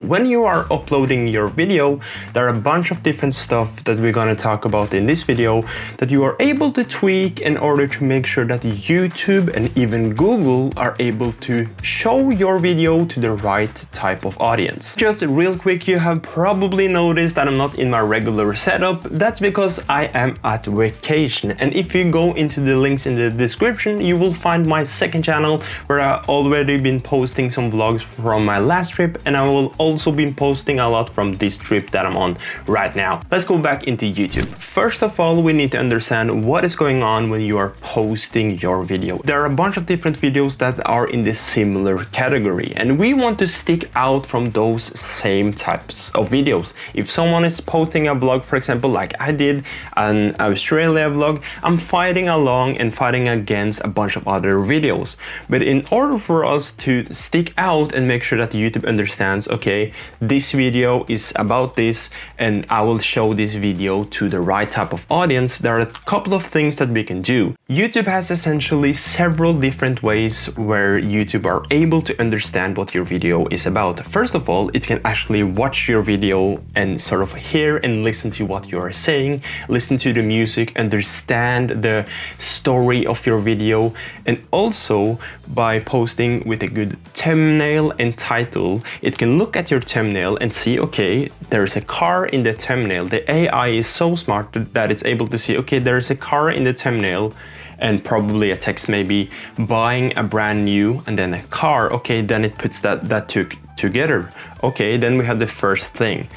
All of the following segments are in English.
When you are uploading your video, there are a bunch of different stuff that we're going to talk about in this video that you are able to tweak in order to make sure that YouTube and even Google are able to show your video to the right type of audience. Just real quick, you have probably noticed that I'm not in my regular setup. That's because I am at vacation, and if you go into the links in the description, you will find my second channel where I've already been posting some vlogs from my last trip, and I will also be posting a lot from this trip that I'm on right now. Let's go back into YouTube. First of all, we need to understand what is going on when you are posting your video. There are a bunch of different videos that are in this similar category, and we want to stick out from those same types of videos. If someone is posting a vlog, for example, like I did an Australia vlog, I'm fighting along and fighting against a bunch of other videos. But in order for us to stick out and make sure that YouTube understands, okay, this video is about this and I will show this video to the right type of audience, there are a couple of things that we can do. YouTube has essentially several different ways where YouTube are able to understand what your video is about. First of all, it can actually watch your video and sort of hear and listen to what you are saying, listen to the music, understand the story of your video, and also by posting with a good thumbnail and title, it can look at your thumbnail and see, okay, there's a car in the thumbnail. The AI is so smart that it's able to see, okay, there's a car in the thumbnail, and probably a text maybe buying a brand new and then a car. Okay, then it puts that together. Okay, then we have the first thing.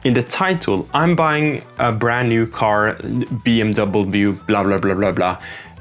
In the title, I'm buying a brand new car, BMW, blah, blah, blah, blah, blah.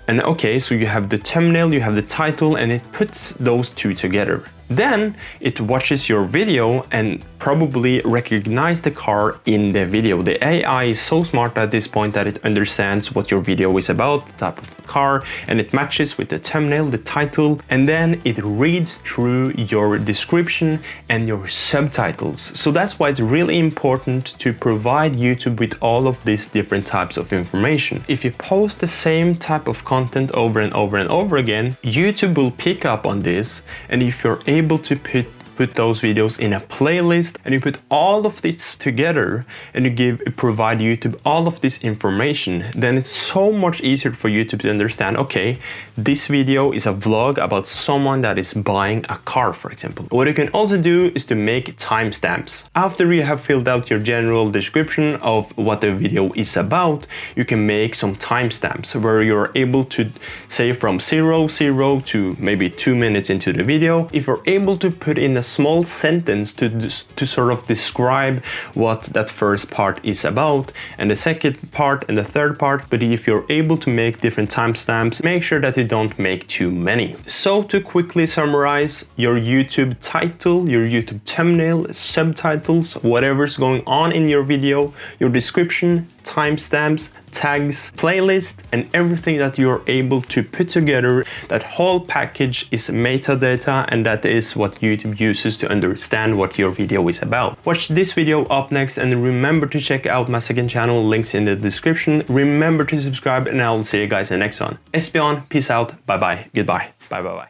And okay, so you have the thumbnail, you have the title, and it puts those two together. Then it watches your video and probably recognize the car in the video. The AI is so smart at this point that it understands what your video is about, the type of car, and it matches with the thumbnail, the title, and then it reads through your description and your subtitles. So that's why it's really important to provide YouTube with all of these different types of information. If you post the same type of content over and over and over again, YouTube will pick up on this, and if you're able to put those videos in a playlist and you put all of this together and you provide YouTube all of this information, then it's so much easier for YouTube to understand, okay, this video is a vlog about someone that is buying a car, for example. What you can also do is to make timestamps. After you have filled out your general description of what the video is about, you can make some timestamps where you're able to say from 00 to maybe 2 minutes into the video. If you're able to put in a small sentence to sort of describe what that first part is about, and the second part and the third part, but if you're able to make different timestamps, make sure that you don't make too many. So to quickly summarize, your YouTube title, your YouTube thumbnail, subtitles, whatever's going on in your video, your description, timestamps, tags, playlist, and everything that you're able to put together, that whole package is metadata, and that is what YouTube uses to understand what your video is about. Watch this video up next, and remember to check out my second channel, links in the description. Remember to subscribe, and I will see you guys in the next one. Espion, peace out, bye bye, goodbye, bye bye bye.